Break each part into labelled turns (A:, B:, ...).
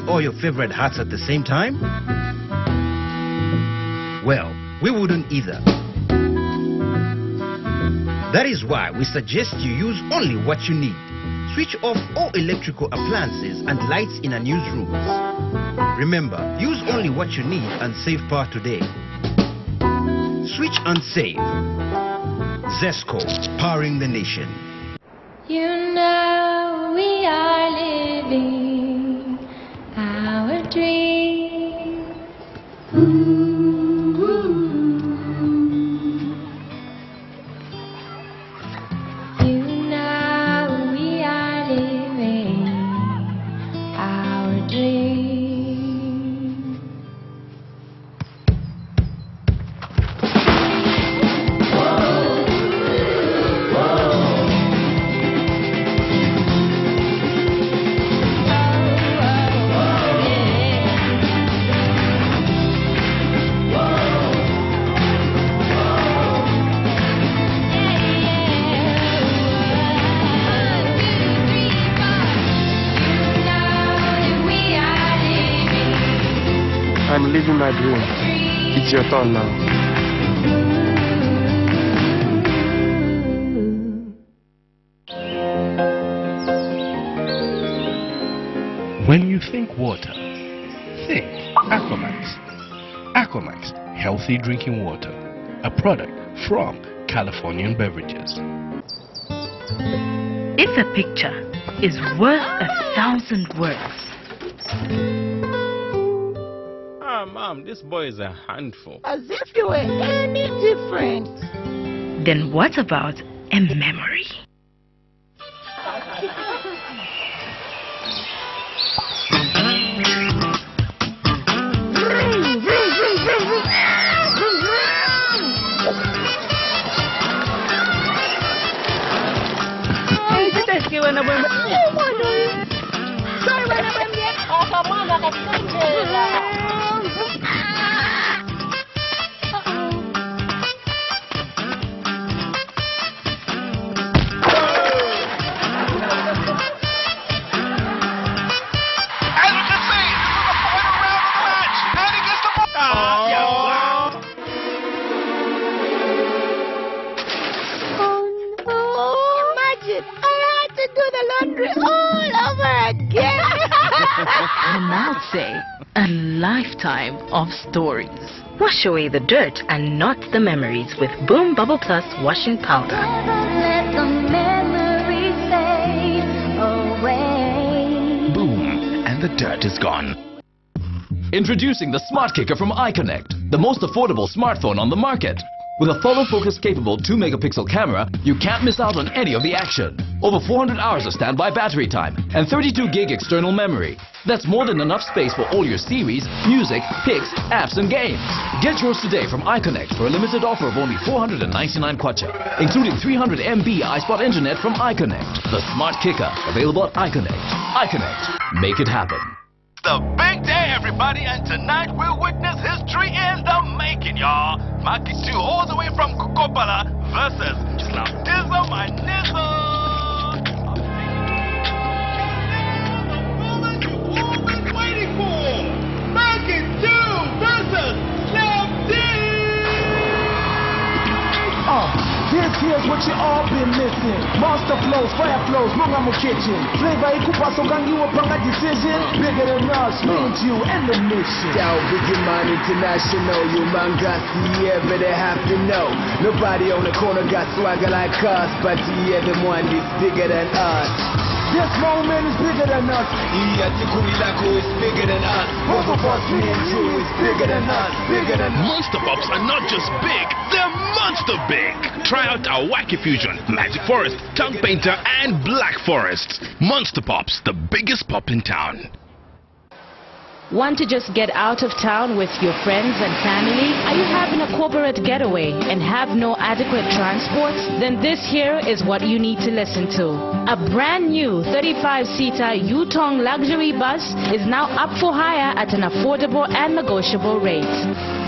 A: all your favorite hats at the same time? Well, we wouldn't either. That is why we suggest you use only what you need. Switch off all electrical appliances and lights in unused rooms. Remember, use only what you need and save power today. Switch and save. Zesco, powering the nation.
B: You know we are living our dream. You know we are living our dream.
C: I'm living my dream. It's your turn now.
D: When you think water, think Aquamax. Aquamax, healthy drinking water. A product from Californian Beverages.
E: If a picture is worth 1,000 words,
F: Mom, this boy is a handful.
G: As if you were any different.
E: then what about a memory? And I'd say a lifetime of stories. Wash away the dirt and not the memories with Boom Bubble Plus washing powder.
B: Let the memories fade away.
H: Boom, and the dirt is gone. Introducing the Smart Kicker from iConnect, the most affordable smartphone on the market. With a follow focus capable 2-megapixel camera, you can't miss out on any of the action. Over 400 hours of standby battery time and 32 gig external memory. That's more than enough space for all your series, music, pics, apps and games. Get yours today from iConnect for a limited offer of only 499 kwacha, including 300 MB iSpot internet from iConnect. The Smart Kicker, available at iConnect. iConnect, make it happen.
I: The big day, everybody, and tonight we'll witness history in the making, y'all. Maki 2 all the way from Kukopala versus Slapdizzle my nizzle. The moment you've all been waiting for. Maki 2 versus Slapdizzle.
J: This here's what you all been missing. Monster flows, fire flows, Mungamu kitchen. Flavor ikupa so gang you upon a decision. Bigger than us, means you and the mission.
K: Down Biggie Man International, you man got yeah, but they have to know. Nobody on the corner got swagger like us, but yeah, the one is bigger than us.
J: This moment is bigger than us.
K: Yeah, Tikulilako is bigger than us.
J: Both of us, me and you, is bigger than us. Bigger than us.
D: Monster Pops are not just big, they're monster big. Try out our Wacky Fusion, Magic Forest, Tongue Painter, and Black Forest. Monster Pops, the biggest pop in town.
L: Want to just get out of town with your friends and family? Are you having a corporate getaway and have no adequate transport? Then this here is what you need to listen to. A brand new 35-seater Yutong luxury bus is now up for hire at an affordable and negotiable rate.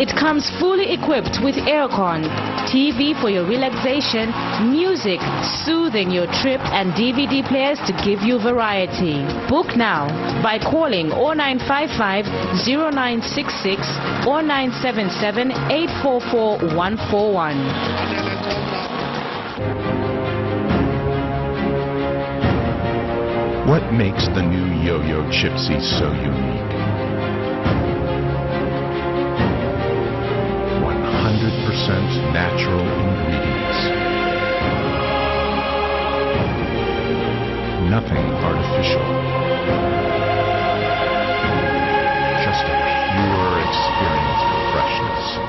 L: It comes fully equipped with aircon, TV for your relaxation, music soothing your trip, and DVD players to give you variety. Book now by calling 0955 0966 or 977 844 141.
M: What makes the new Yo-Yo Chipsy so unique? 100% natural ingredients. Nothing artificial. Just a pure experience of freshness.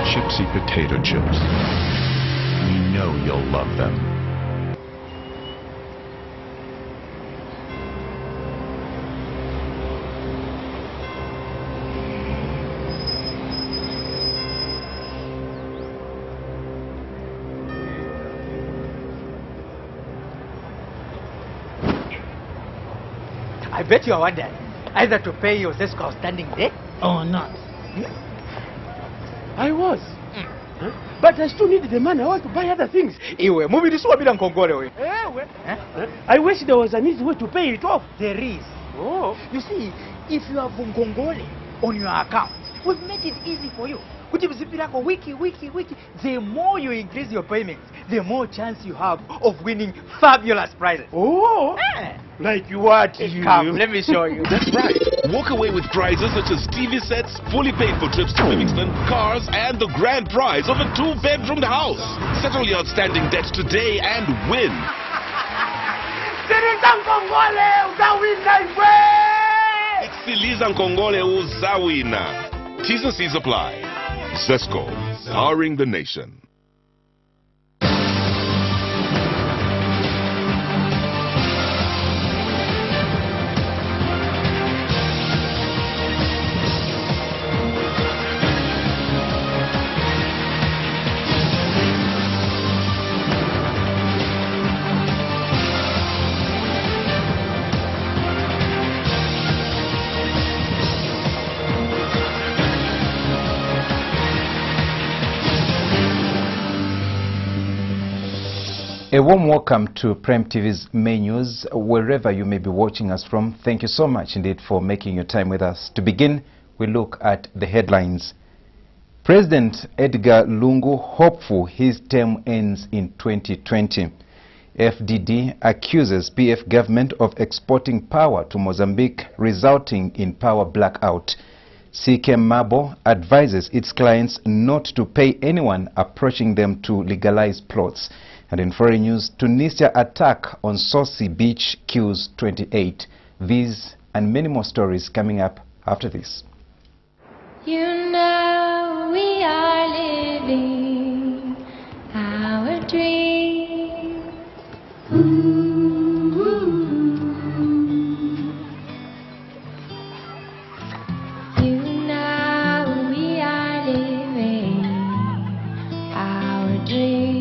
M: Chipsy potato chips. We know you'll love them.
N: I bet you are wondering either to pay your Zesco outstanding debt or not.
J: I was. But I still need the money. I want to buy other things.
N: Iwe, movie this bila nkongole we.
J: I wish there was an easy way to pay it off.
N: There is.
J: Oh.
N: You see, if you have nkongole on your account, we've made it easy for you. Kujibizipirako wiki. The more you increase your payments, the more chance you have of winning fabulous prizes.
J: Oh. Like what?
N: Come, let me show you.
D: That's right. Walk away with prizes such as TV sets, fully paid for trips to Livingston, cars, and the grand prize of a 2-bedroomed house. Settle your outstanding debts today and win. It's Siliza Nkongole Uzawina. T's and C's apply. Zesco, powering the nation.
O: A warm welcome to Prime TV's main news, wherever you may be watching us from. Thank you so much indeed for making your time with us. To begin, we look at the headlines. President Edgar Lungu hopeful his term ends in 2020. FDD accuses PF government of exporting power to Mozambique, resulting in power blackout. CK Mabo advises its clients not to pay anyone approaching them to legalize plots. And in foreign news, Tunisia attack on Sosi Beach kills 28. These and many more stories coming up after this.
B: You know we are living our dream. You know we are living our dream.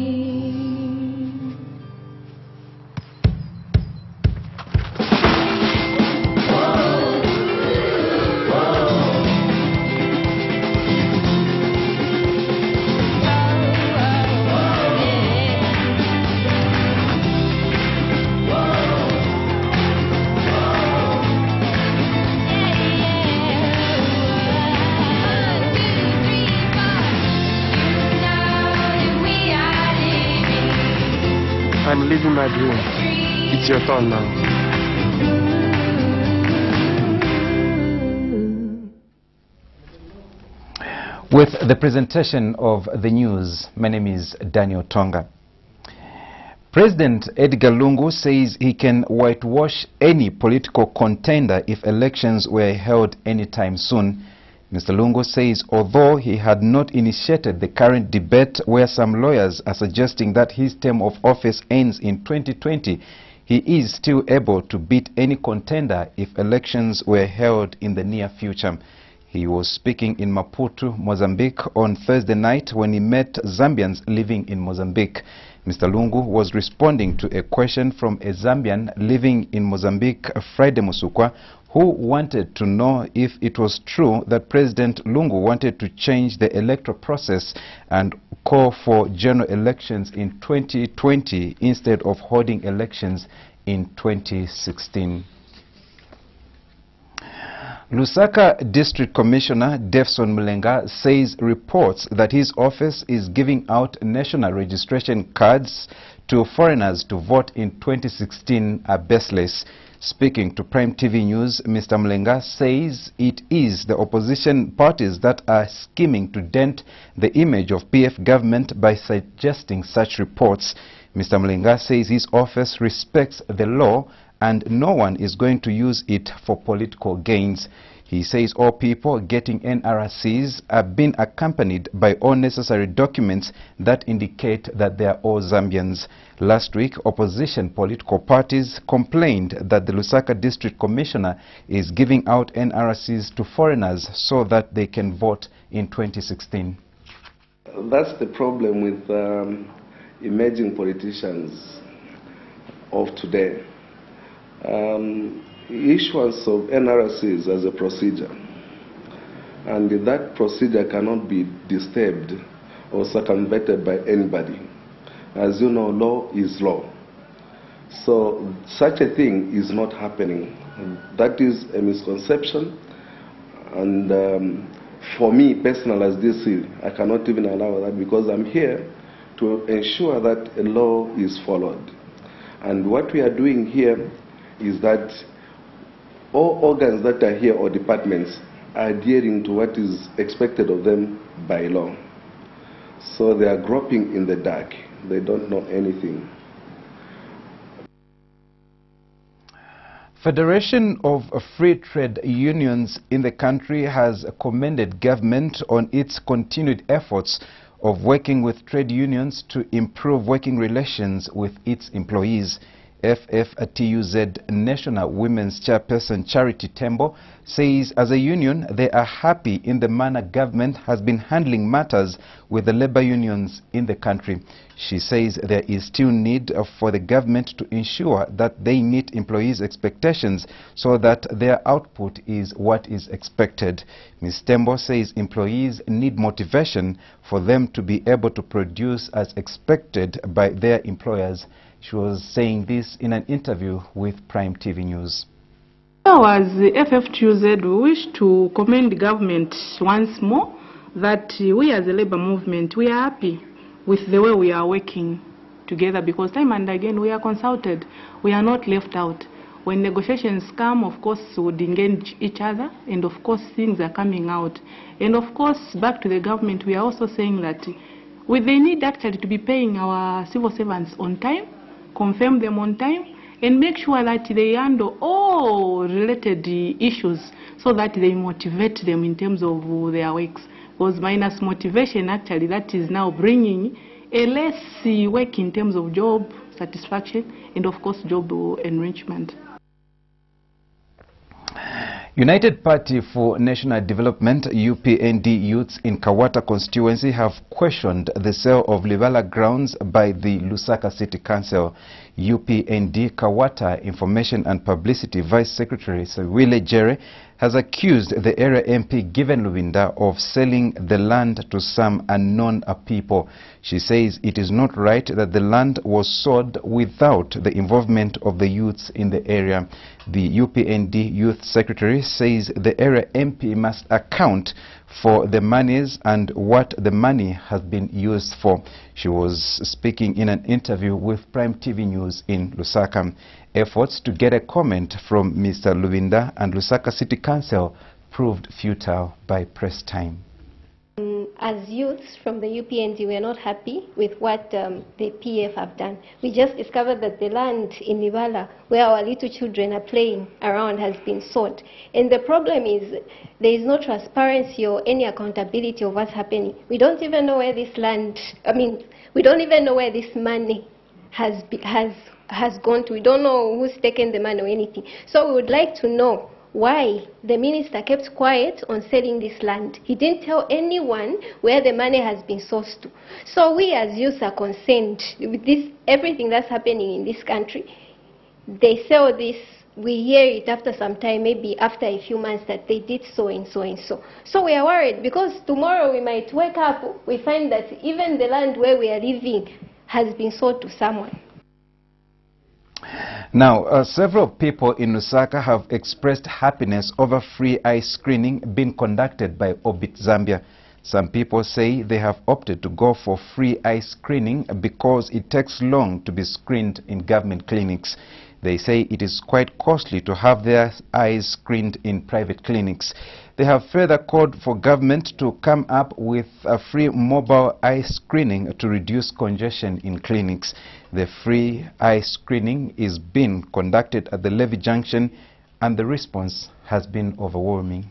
C: I'm living my dream. It's your turn now.
O: With the presentation of the news, my name is Daniel Tonga. President Edgar Lungu says he can whitewash any political contender if elections were held anytime soon. Mr. Lungu says although he had not initiated the current debate where some lawyers are suggesting that his term of office ends in 2020, he is still able to beat any contender if elections were held in the near future. He was speaking in Maputo, Mozambique on Thursday night when he met Zambians living in Mozambique. Mr. Lungu was responding to a question from a Zambian living in Mozambique, Friday Musukwa, who wanted to know if it was true that President Lungu wanted to change the electoral process and call for general elections in 2020 instead of holding elections in 2016. Lusaka District Commissioner Defson Mulenga says reports that his office is giving out national registration cards to foreigners to vote in 2016 are baseless. Speaking to Prime TV News, Mr. Mulenga says it is the opposition parties that are scheming to dent the image of PF government by suggesting such reports. Mr. Mulenga says his office respects the law and no one is going to use it for political gains. He says all people getting NRCs are being accompanied by all necessary documents that indicate that they are all Zambians. Last week, opposition political parties complained that the Lusaka District Commissioner is giving out NRCs to foreigners so that they can vote in 2016.
P: That's the problem with emerging politicians of today. Issuance of NRCs as a procedure, and that procedure cannot be disturbed or circumvented by anybody. As you know, law is law. So such a thing is not happening. That is a misconception, and for me personally as DC, I cannot even allow that, because I'm here to ensure that a law is followed. And what we are doing here is that all organs that are here or departments are adhering to what is expected of them by law. So they are groping in the dark. They don't know anything.
O: Federation of Free Trade Unions in the country has commended government on its continued efforts of working with trade unions to improve working relations with its employees. FFTUZ National Women's Chairperson Charity Tembo says as a union they are happy in the manner government has been handling matters with the labor unions in the country. She says there is still need for the government to ensure that they meet employees' expectations so that their output is what is expected. Ms. Tembo says employees need motivation for them to be able to produce as expected by their employers. She was saying this in an interview with Prime TV News.
Q: As the FFTUZ, we wish to commend the government once more that we as a labor movement, we are happy with the way we are working together, because time and again we are consulted. We are not left out. When negotiations come, of course, we would engage each other, and of course things are coming out. And of course, back to the government, we are also saying that they need actually to be paying our civil servants on time, confirm them on time, and make sure that they handle all related issues so that they motivate them in terms of their works. Because minus motivation, actually, that is now bringing a less work in terms of job satisfaction and, of course, job enrichment.
O: United Party for National Development, UPND youths in Kawata constituency have questioned the sale of Libala grounds by the Lusaka City Council. UPND Kawata Information and Publicity Vice Secretary Sawile Jere has accused the area MP Given Lubinda of selling the land to some unknown people. She says it is not right that the land was sold without the involvement of the youths in the area. The UPND Youth Secretary says the area MP must account for the monies and what the money has been used for. She was speaking in an interview with Prime TV News in Lusaka. Efforts to get a comment from Mr. Lubinda and Lusaka City Council proved futile by press time.
R: As youths from the UPND, we are not happy with what the PF have done. We just discovered that the land in Nibala, where our little children are playing around, has been sold. And the problem is there is no transparency or any accountability of what's happening. We don't even know where this land, we don't even know where this money has gone to. We don't know who's taken the money or anything. So we would like to know why the minister kept quiet on selling this land. He didn't tell anyone where the money has been sourced to. So we as youth are concerned with this, everything that's happening in this country. They sell this, we hear it after some time, maybe after a few months, that they did so and so and so. So we are worried because tomorrow we might wake up, we find that even the land where we are living has been sold to someone.
O: Now, several people in Lusaka have expressed happiness over free eye screening being conducted by Orbit Zambia. Some people say they have opted to go for free eye screening because it takes long to be screened in government clinics. They say it is quite costly to have their eyes screened in private clinics. They have further called for government to come up with a free mobile eye screening to reduce congestion in clinics. The free eye screening is being conducted at the Levy Junction and the response has been overwhelming.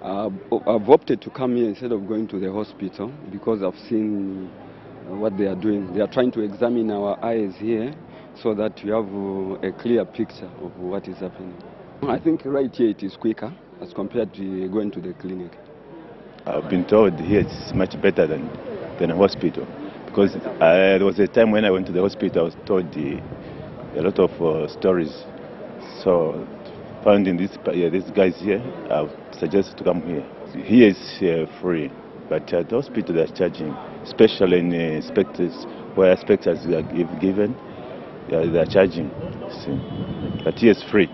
S: I've opted to come here instead of going to the hospital because I've seen what they are doing. They are trying to examine our eyes here so that we have a clear picture of what is happening. I think right here it is quicker as compared to going to the clinic.
T: I've been told here it's much better than a hospital because there was a time when I went to the hospital I was told a lot of stories. So finding these guys here, I've suggested to come here. Here is free, but at the hospital they're charging, especially in inspectors, where inspectors are given, they're charging. See. But here is free.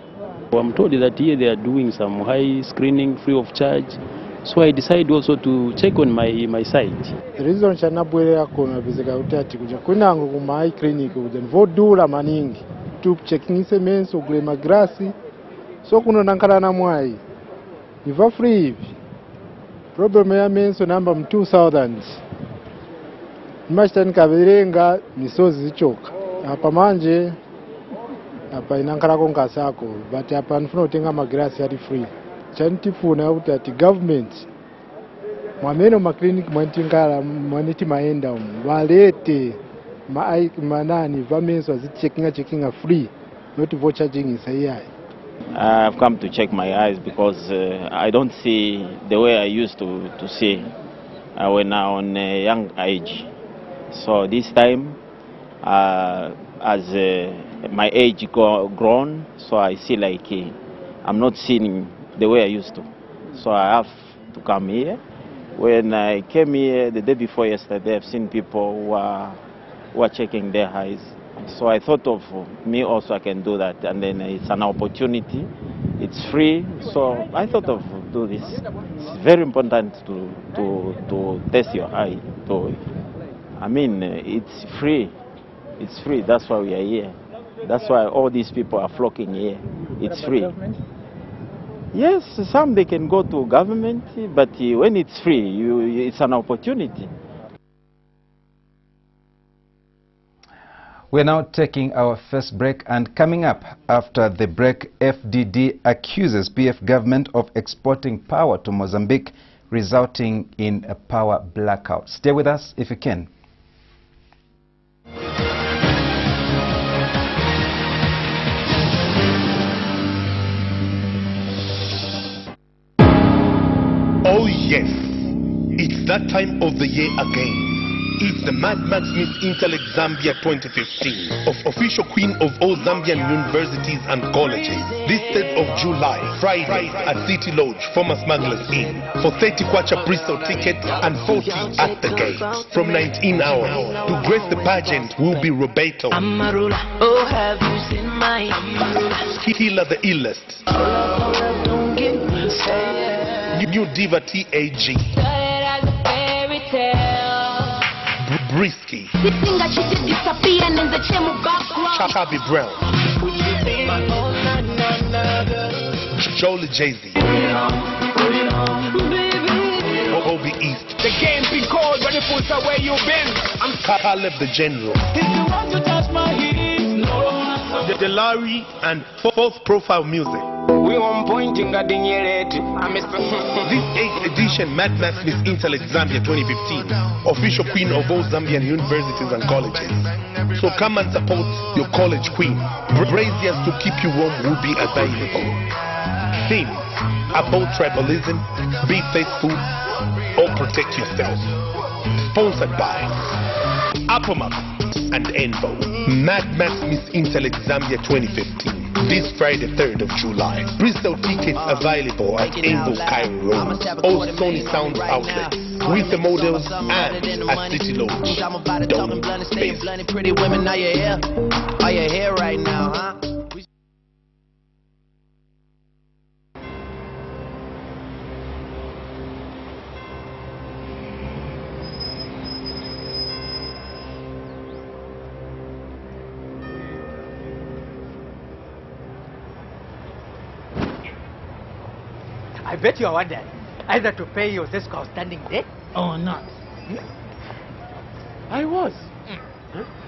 U: I'm told that here they are doing some high screening free of charge, so I decided also to check on my site.
V: The reason chanabwera kona bizika utati kuja kunango kuma high clinic kuja vodula maningi to checking semenso glema grassi so kuno nankala na mwai iva free problem ya menso number 2000 mashitani kaverenga misozi zichoka apa manje apa inankala konga sako but apa nifuna utenga magrasi yari free chantifuna utati government mwameno maklinik mwantingala mwaniti maenda valete manani vamenso checking free not for charging isayai.
W: I've come to check my eyes because I don't see the way I used to see when I was on a young age. So this time, as my age grown, so I see like I'm not seeing the way I used to. So I have to come here. When I came here the day before yesterday, I've seen people who are checking their eyes. So I thought of me also I can do that, and then it's an opportunity, it's free, so I thought of do this. It's very important to test your eye. It's free, that's why we are here. That's why all these people are flocking here. It's free. Yes, some they can go to government, but when it's free, it's an opportunity.
O: We're now taking our first break, and coming up after the break, FDD accuses PF government of exporting power to Mozambique, resulting in a power blackout. Stay with us if you can.
X: Oh yes, it's that time of the year again. It's the Mad Max Miss Intellect Zambia 2015 of official queen of all Zambian universities and colleges. This 3rd of July, Friday at City Lodge, former Smugglers Inn. For 30 kwacha pre-sale tickets and 40 at the gate. From 19 hours. To grace the pageant will be Roberto.
B: Oh, have you seen my
X: Killer the illest. New diva TAG. Brisky. Chakabi Brown. Joel Jay-Z, Obi East,
J: The game be cold, but it puts away you been.
X: I'm Caleb the General,
J: If you want to touch my hips, no.
X: the Larry, and Fourth Profile Music.
J: We on pointing at the
X: This 8th edition Mad Max Miss Intellect Zambia 2015, official queen of all Zambian universities and colleges. So come and support your college queen. Braziers to keep you warm will be available. Themes: about tribalism, be faithful, or protect yourself. Sponsored by Apomap and Envo. Mad Max Miss Intellect Zambia 2015. This Friday, 3rd of July. Pre-sale tickets available at Envo Cairo Road or Sony Sound outlets with the models and at City Lodge. Don't space.
B: Pretty women, are you here? Are you here right now, huh?
N: I bet you are wondering either to pay your Zesco outstanding debt or not.
A: I was.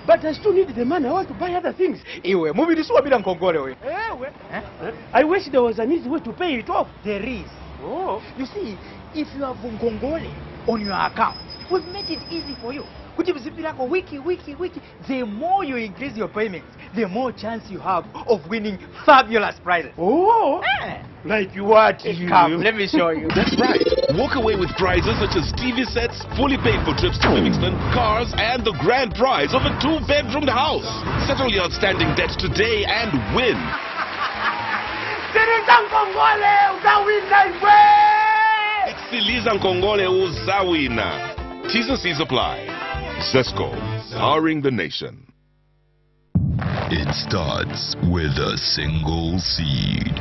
A: But I still need the money. I want to buy other things.
N: Iwe, movie this one Nkongole we.
A: I wish there was an easy way to pay it off.
N: There is. Oh. You see, if you have Nkongole on your account, we've made it easy for you. Wiki. The more you increase your payments, the more chance you have of winning fabulous prizes.
A: Oh, like what?
N: Come, let me show you.
D: That's right. Walk away with prizes such as TV sets, fully paid for trips to Livingston, cars, and the grand prize of a 2-bedroom house. Settle your outstanding debts today and win. It's Siliza Nkongole Uzawina. T's and C's apply. Zesco, powering the nation.
E: It starts with a single seed.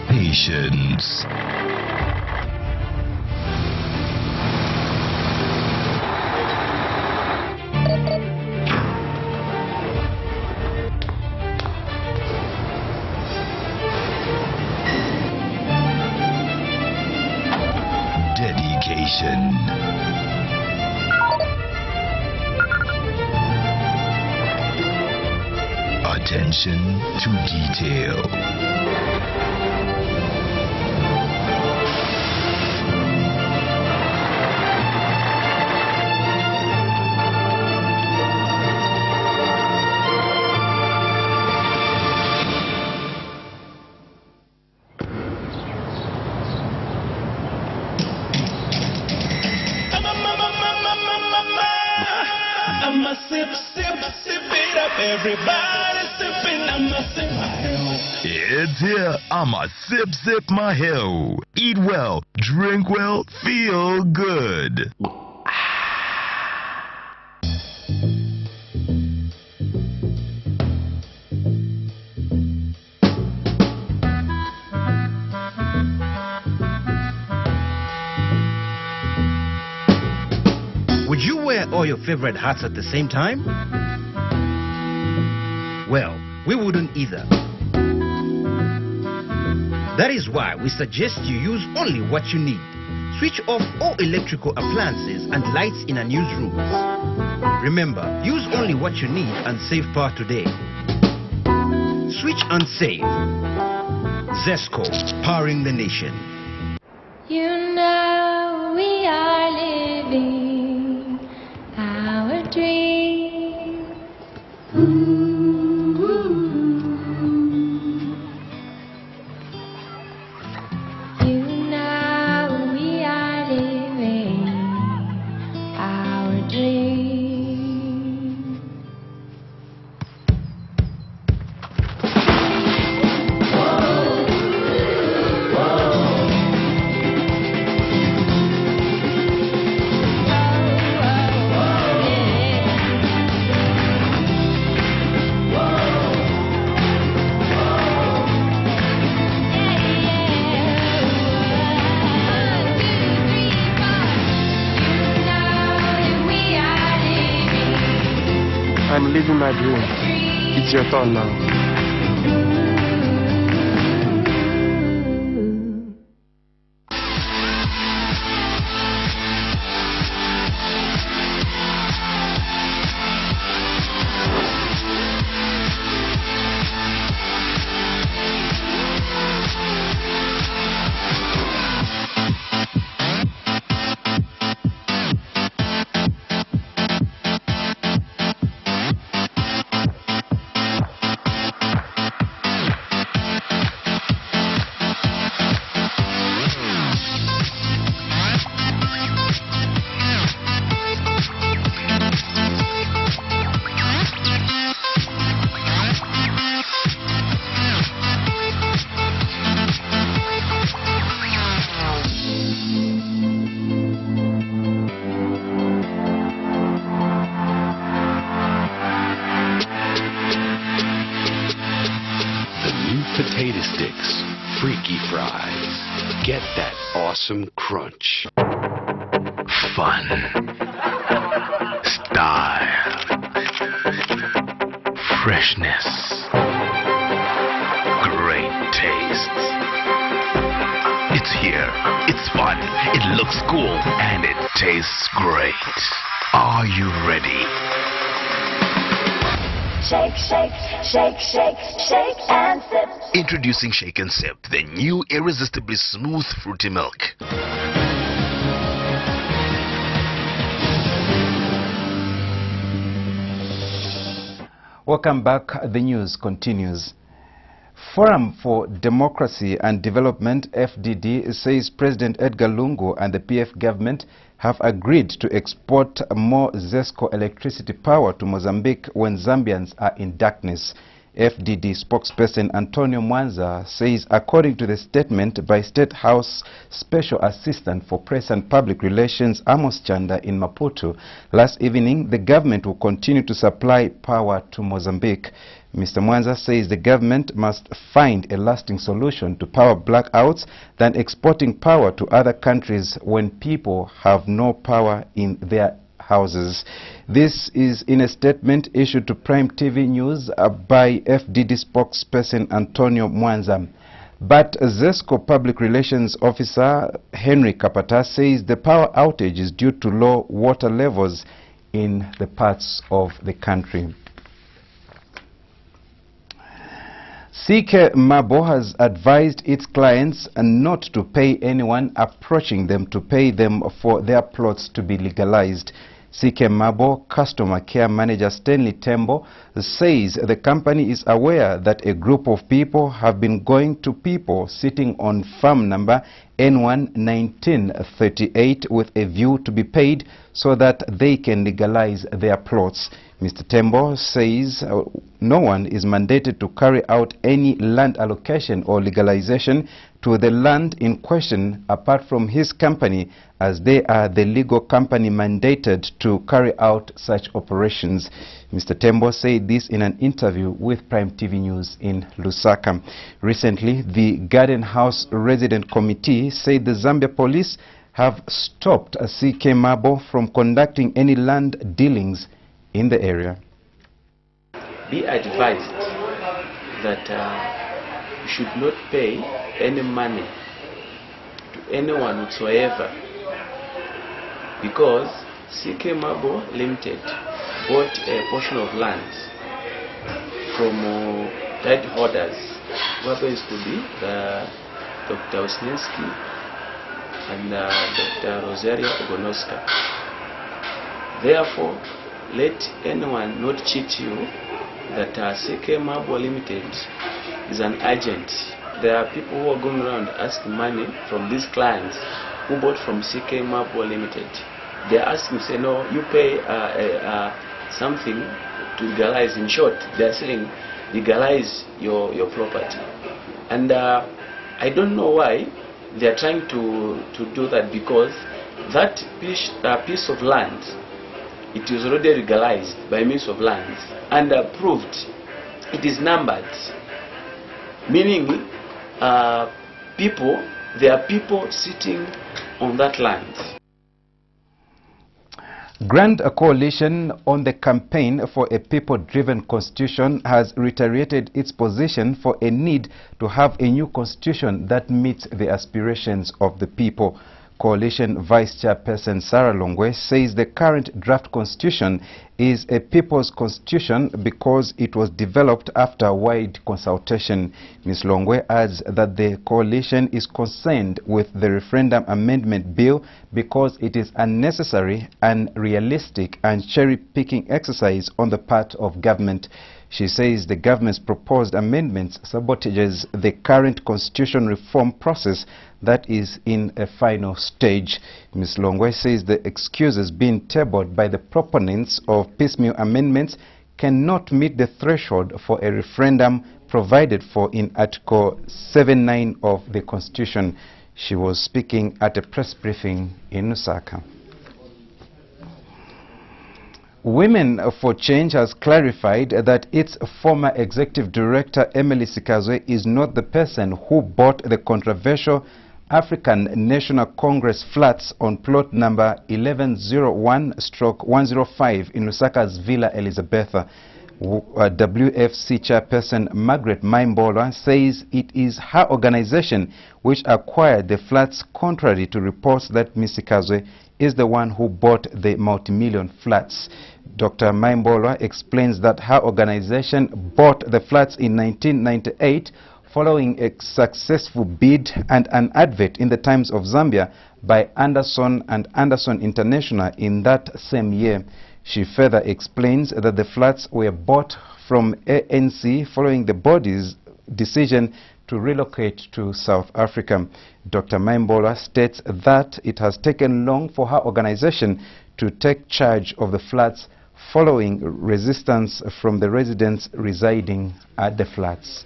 E: Patience. Dedication. Attention to detail.
J: I'ma sip it up. Everybody sipping, I'ma sip my hell.
E: It's here. I'ma sip my hell. Eat well, drink well, feel good.
F: Would you wear all your favorite hats at the same time? Well, we wouldn't either. That is why we suggest you use only what you need. Switch off all electrical appliances and lights in unused rooms. Remember, use only what you need and save power today. Switch and save. Zesco, powering the nation.
G: You know we are living our dream. You know we are living our dream.
C: I'm living my dream. It's your turn now.
H: Potato sticks, freaky fries. Get that awesome crunch. Fun. Style. Freshness. Great taste. It's here. It's fun. It looks cool. And it tastes great. Are you ready?
I: Shake, shake, shake, shake, shake and sip.
H: Introducing Shake and Sip, the new irresistibly smooth fruity milk.
O: Welcome back. The news continues. Forum for Democracy and Development, FDD, says President Edgar Lungu and the PF government have agreed to export more ZESCO electricity power to Mozambique when Zambians are in darkness. FDD spokesperson Antonio Mwanza says, according to the statement by State House Special Assistant for Press and Public Relations Amos Chanda in Maputo, last evening the government will continue to supply power to Mozambique. Mr. Mwanza says the government must find a lasting solution to power blackouts than exporting power to other countries when people have no power in their houses. This is in a statement issued to Prime TV News by FDD spokesperson Antonio Mwanza. But ZESCO Public Relations Officer Henry Kapata says the power outage is due to low water levels in the parts of the country. CK Mabo has advised its clients not to pay anyone approaching them to pay them for their plots to be legalized. CK Mabo Customer Care Manager Stanley Tembo says the company is aware that a group of people have been going to people sitting on farm number N1-1938 with a view to be paid so that they can legalize their plots. Mr. Tembo says no one is mandated to carry out any land allocation or legalization to the land in question apart from his company, as they are the legal company mandated to carry out such operations. Mr. Tembo said this in an interview with Prime TV News in Lusaka. Recently, the Garden House Resident Committee said the Zambia police have stopped CK Mabo from conducting any land dealings in the area.
U: Be advised that you should not pay any money to anyone whatsoever, because CK Mabo Limited bought a portion of land from title holders, who happens to be Dr. Wisniewski and Dr. Rosaria Ogonoska. Therefore, let anyone not cheat you that CK Mabo Limited is an agent. There are people who are going around asking money from these clients who bought from CK Mabo Limited. They are asking, say, no, you pay something to legalize. In short, they are saying legalize your property. And I don't know why they are trying to do that, because that piece of land, it is already legalized by means of land and approved. It is numbered, meaning there are people sitting on that land.
O: Grand Coalition on the Campaign for a People-Driven Constitution has reiterated its position for a need to have a new constitution that meets the aspirations of the people. Coalition Vice Chairperson Sarah Longwe says the current draft constitution is a people's constitution because it was developed after wide consultation. Ms. Longwe adds that the coalition is concerned with the referendum amendment bill because it is unnecessary, unrealistic and cherry-picking exercise on the part of government. She says the government's proposed amendments sabotages the current constitution reform process that is in a final stage. Ms. Longwe says the excuses being tabled by the proponents of piecemeal amendments cannot meet the threshold for a referendum provided for in Article 79 of the Constitution. She was speaking at a press briefing in Lusaka. Women for Change has clarified that its former executive director, Emily Sikazwe, is not the person who bought the controversial African National Congress flats on plot number 1101/105 in Lusaka's Villa Elizabetha. WFC chairperson Margaret Maimbola says it is her organization which acquired the flats, contrary to reports that Ms. Sikazwe is the one who bought the multi-million flats. Dr. Maimbola explains that her organization bought the flats in 1998 following a successful bid and an advert in the Times of Zambia by Anderson and Anderson International in that same year. She further explains that the flats were bought from ANC following the body's decision to relocate to South Africa. Dr. Maimbola states that it has taken long for her organization to take charge of the flats following resistance from the residents residing at the flats.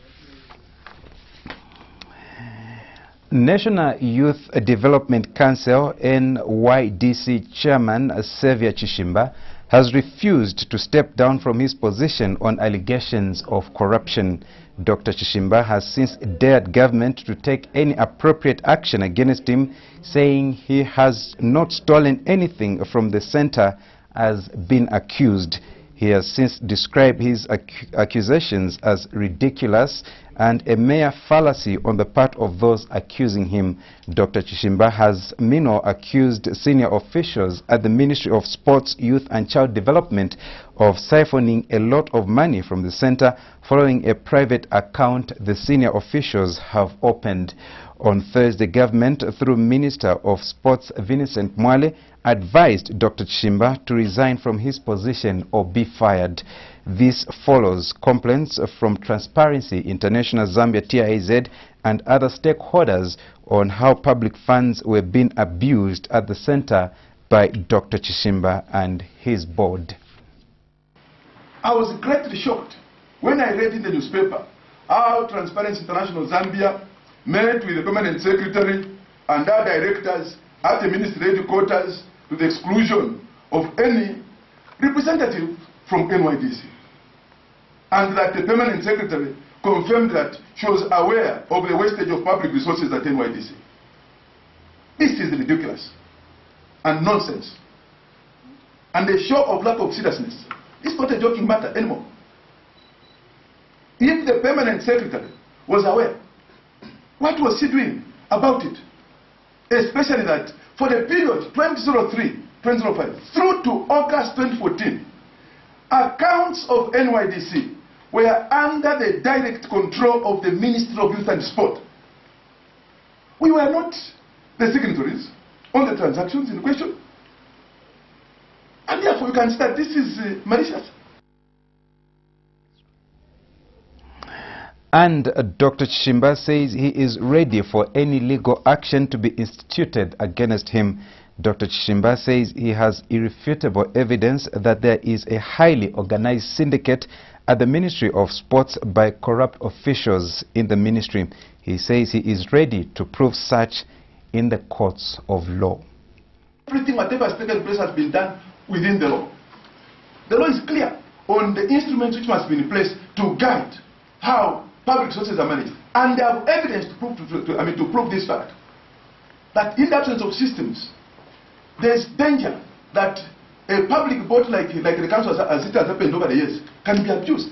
O: National Youth Development Council NYDC Chairman Xavier Chishimba has refused to step down from his position on allegations of corruption. Dr. Chishimba has since dared government to take any appropriate action against him, saying he has not stolen anything from the center as been accused. He has since described his accusations as ridiculous and a mere fallacy on the part of those accusing him. Dr. Chishimba has meanwhile accused senior officials at the Ministry of Sports, Youth and Child Development of siphoning a lot of money from the center following a private account the senior officials have opened. On Thursday, government, through Minister of Sports Vincent Mwale, advised Dr. Chishimba to resign from his position or be fired. This follows complaints from Transparency International Zambia TIZ and other stakeholders on how public funds were being abused at the center by Dr. Chishimba and his board.
K: I was greatly shocked when I read in the newspaper how Transparency International Zambia met with the permanent secretary and our directors at the ministry headquarters to the exclusion of any representative from NYDC. And that the permanent secretary confirmed that she was aware of the wastage of public resources at NYDC. This is ridiculous and nonsense. And a show of lack of seriousness. It's not a joking matter anymore. If the permanent secretary was aware, what was she doing about it? Especially that for the period 2003-2005 through to August 2014, accounts of NYDC were under the direct control of the Ministry of Youth and Sport. We were not the signatories on the transactions in question. And therefore you can start, this is malicious.
O: And Dr. Chishimba says he is ready for any legal action to be instituted against him. Dr. Chishimba says he has irrefutable evidence that there is a highly organized syndicate at the Ministry of Sports by corrupt officials in the ministry. He says he is ready to prove such in the courts of law.
K: Everything, whatever has taken place, has been done within the law. The law is clear on the instruments which must be in place to guide how public resources are managed. And they have evidence to prove, to prove this fact. That in the absence of systems, there is danger that a public boat like the council as it has happened over the years can be abused,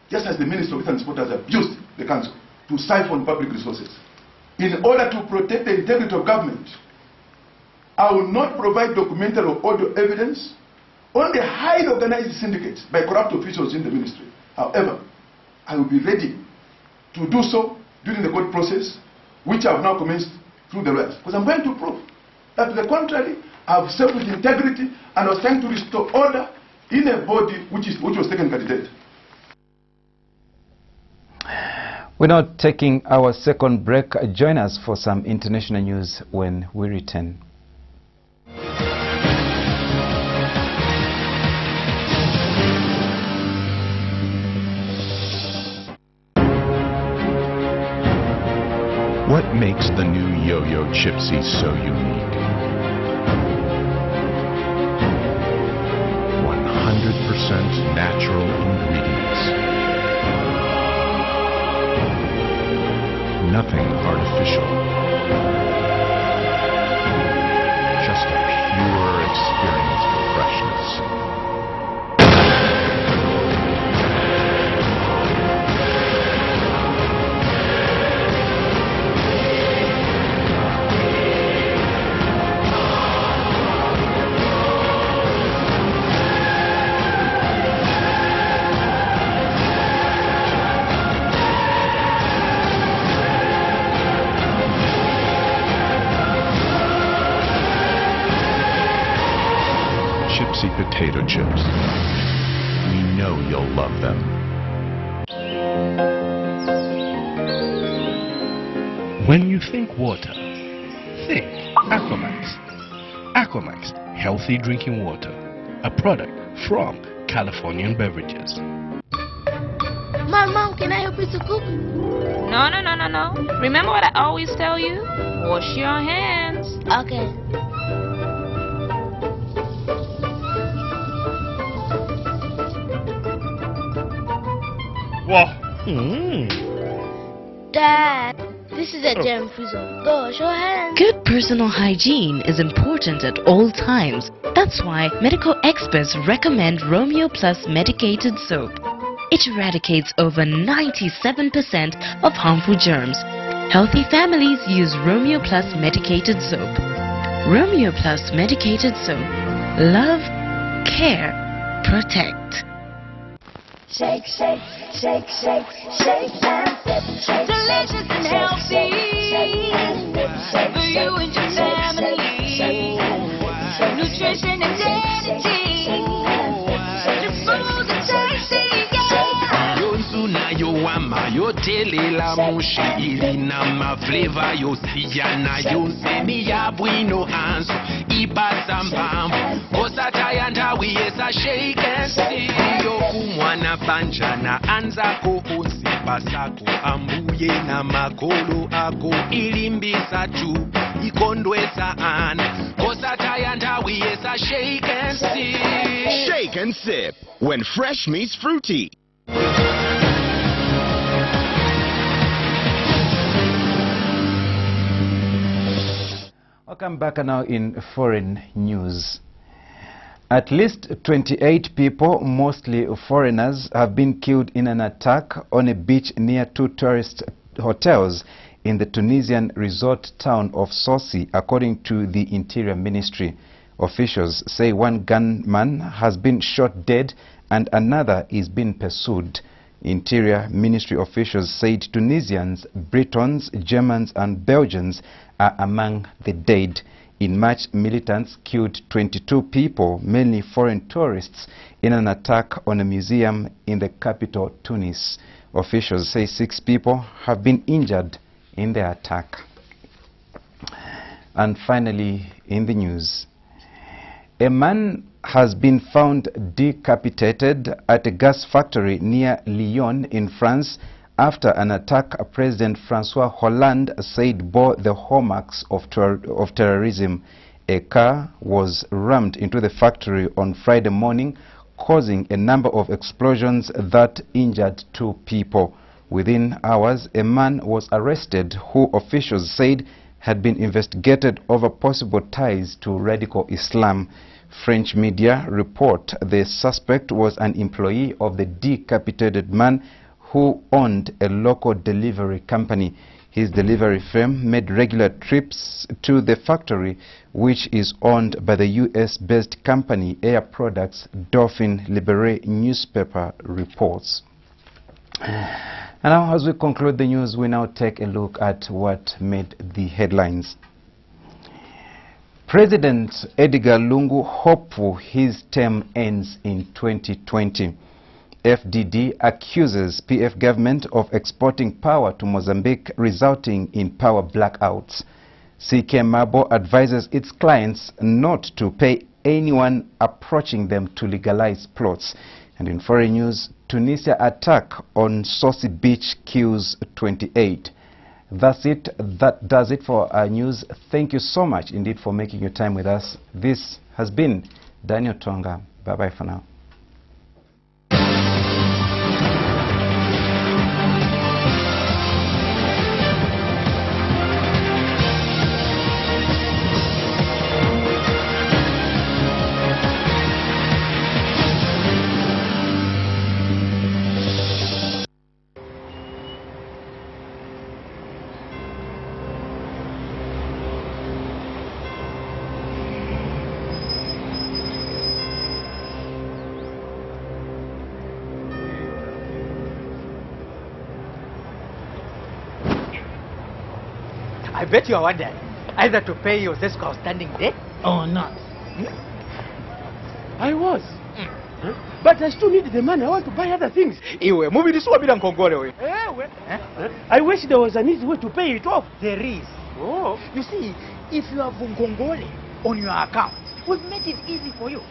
K: just as the Minister of Transport has abused the council to siphon public resources. In order to protect the integrity of government, I will not provide documentary or audio evidence on the highly organized syndicates by corrupt officials in the ministry. However, I will be ready to do so during the court process, which I have now commenced through the lawyers, because I'm going to prove that, to the contrary, I have served with integrity and was trying to restore order in a body which was taken candidate.
O: We're now taking our second break. Join us for some international news when we return.
H: What makes the new Yo-Yo Chipsy so unique? 100% natural ingredients. Nothing artificial. Just a pure experience for freshness. Chipsy potato chips. We know you'll love them.
D: When you think water, think Aquamax. Aquamax, healthy drinking water, a product from Californian Beverages.
L: Mom, can I help you to cook?
M: No. Remember what I always tell you? Wash your hands.
L: Okay.
D: Wow.
L: Dad, this is a germ-free zone. Go wash your hands.
P: Good personal hygiene is important at all times. That's why medical experts recommend Romeo Plus medicated soap. It eradicates over 97% of harmful germs. Healthy families use Romeo Plus medicated soap. Romeo Plus medicated soap. Love, care, protect.
I: Shake, shake, shake, shake, shake and sip. Shake,
L: Delicious and healthy for you and your family. Nutrition and energy. Just smooth and tasty, yeah.
Q: Yonsuna yowama yotelela mushi ilina mafleva yosiyana yonsemi ya bwino anso ipasa mpamvu kosataya ndawi yesa shake and see yokumwana banjana anzako onsipasako ambuye na makolo ako ilimbisa tu ikondwesa ana kosataya ndawi yesa shake and see.
H: Shake and sip when fresh meets fruity.
O: Welcome back now in foreign news. At least 28 people, mostly foreigners, have been killed in an attack on a beach near two tourist hotels in the Tunisian resort town of Sousse, according to the Interior Ministry. Officials say one gunman has been shot dead and another is being pursued. Interior Ministry officials said Tunisians, Britons, Germans and Belgians are among the dead. In March, militants killed 22 people, mainly foreign tourists, in an attack on a museum in the capital, Tunis. Officials say 6 people have been injured in the attack. And finally, in the news, a man has been found decapitated at a gas factory near Lyon in France after an attack President Francois Hollande said bore the hallmarks of terrorism. A car was rammed into the factory on Friday morning, causing a number of explosions that injured 2 people. Within hours, a man was arrested who officials said had been investigated over possible ties to radical Islam. French media report the suspect was an employee of the decapitated man who owned a local delivery company. His delivery firm made regular trips to the factory, which is owned by the US-based company Air Products, Dauphin Libéré newspaper reports. And now, as we conclude the news, we now take a look at what made the headlines. President Edgar Lungu hopeful his term ends in 2020. FDD accuses PF government of exporting power to Mozambique, resulting in power blackouts. CK Mabo advises its clients not to pay anyone approaching them to legalize plots. And in foreign news, Tunisia attack on Sosi Beach kills 28. That's it. That does it for our news. Thank you so much indeed for making your time with us. This has been Daniel Tonga. Bye-bye for now.
N: I bet you are wondering either to pay your ZESCO outstanding debt or not.
A: I was. But I still need the money. I want to buy other things.
N: Iwe, movie this one bila Nkongole.
A: I wish there was an easy way to pay it off.
N: There is. Oh. You see, if you have Nkongole on your account, we've made it easy for you.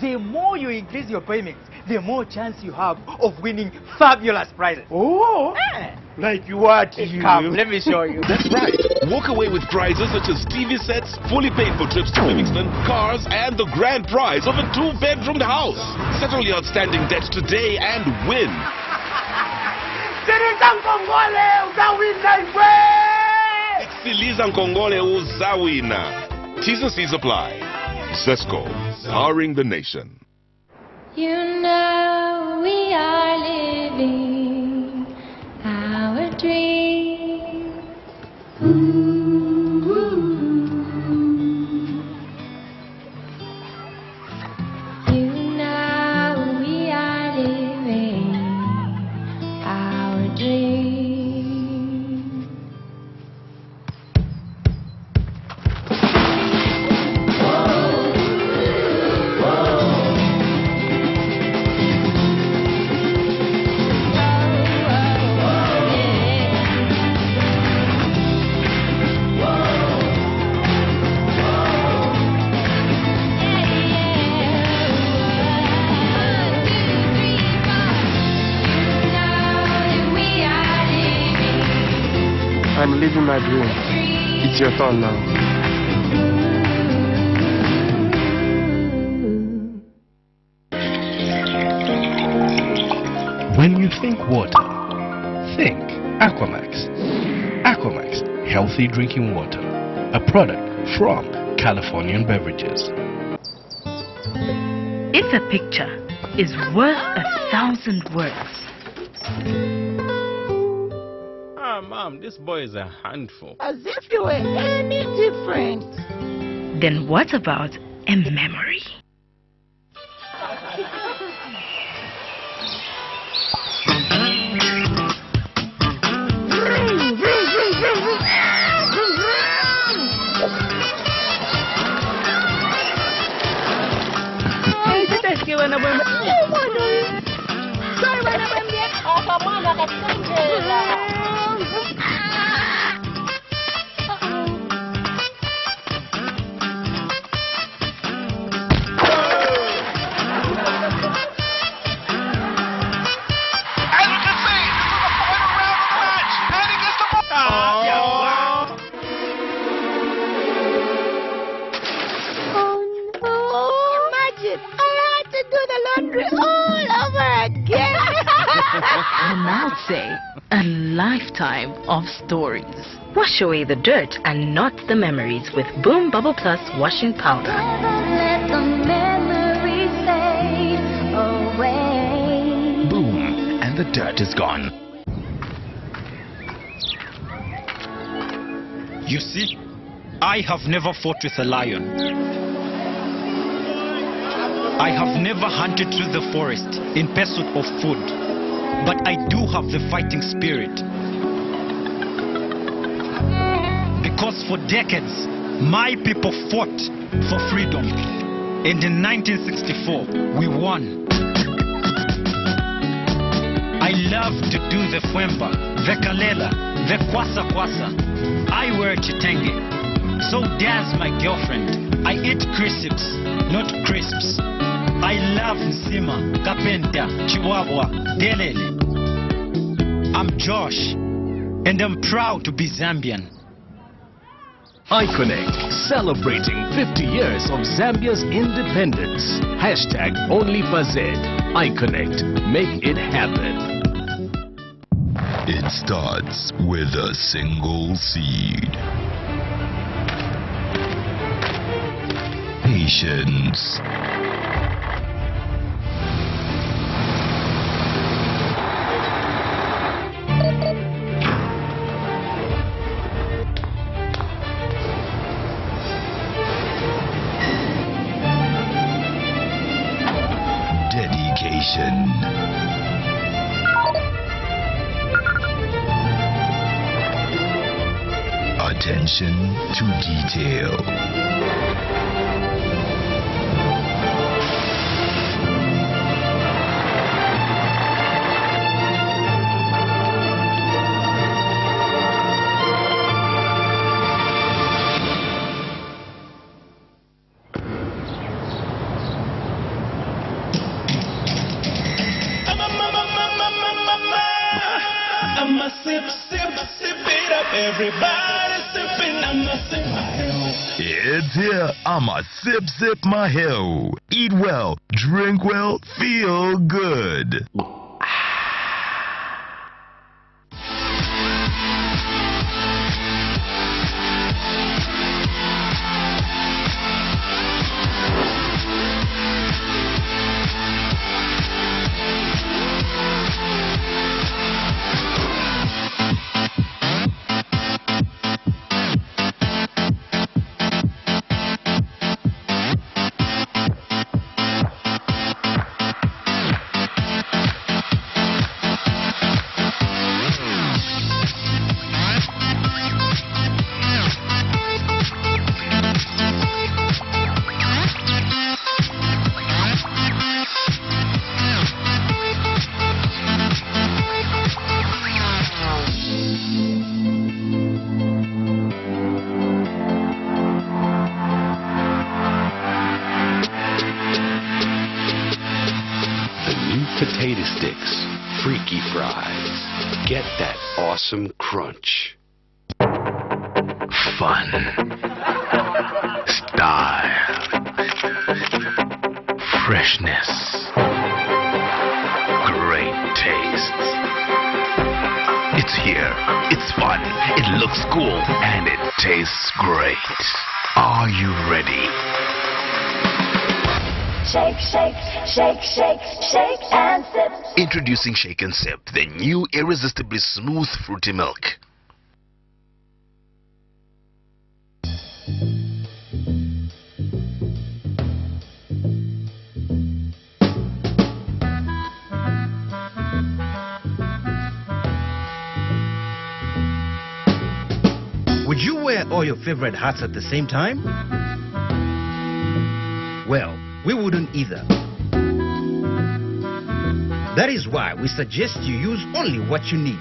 N: The more you increase your payments, the more chance you have of winning fabulous prizes.
A: Oh! Like what?
N: Come, let me show you.
D: That's right. Walk away with prizes such as TV sets, fully paid for trips to Livingston, cars, and the grand prize of a 2-bedroom house. Settle your outstanding debt today and win. Siliza Nkongole uzawina. T's and C's apply. ZESCO, powering the nation.
G: You know we are living our dream. You know we are living our dream.
C: I'm living my dream. It's your turn now.
H: When you think water, think Aquamax. Aquamax, healthy drinking water. A product from Californian Beverages.
P: If a picture is worth 1,000 words,
U: Mom, this boy is a handful.
R: As if you were any different.
P: then what about a memory?
R: I had to do the laundry all over again.
P: and I'd say a lifetime of stories. Wash away the dirt and not the memories with Boom Bubble Plus washing powder.
I: Let the memories fade away.
H: Boom, and the dirt is gone.
S: You see, I have never fought with a lion. I have never hunted through the forest in pursuit of food. But I do have the fighting spirit. Because for decades, my people fought for freedom. And in 1964, we won. I love to do the Fwemba, the Kalela, the Kwasa Kwasa. I wear chitenge. So does my girlfriend. I eat crisps, not crisps. I love Nsima, Kapenta, Chihuahua, Delele. I'm Josh, and I'm proud to be Zambian.
T: iConnect, celebrating 50 years of Zambia's independence. Hashtag #OnlyFazed. iConnect, make it happen.
E: It starts with a single seed. Patience. Dedication. Attention to detail.
J: I'ma sip it up. Everybody sipping, I'ma sip my hell.
E: It's here. I'ma sip my hell. Eat well, drink well, feel good.
T: Potato sticks, freaky fries. Get that awesome crunch.
H: Fun. Style. Freshness. Great taste. It's here. It's fun. It looks cool. And it tastes great. Are you ready?
I: Shake, shake, shake, shake, shake and sip.
H: Introducing Shake and Sip, the new irresistibly smooth fruity milk.
F: Would you wear all your favorite hats at the same time? Well, we wouldn't either. That is why we suggest you use only what you need.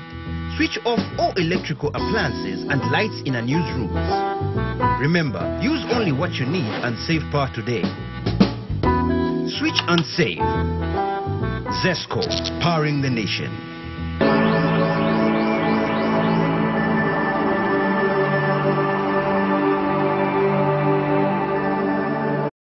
F: Switch off all electrical appliances and lights in unused rooms. Remember, use only what you need and save power today. Switch and save. Zesco, powering the nation.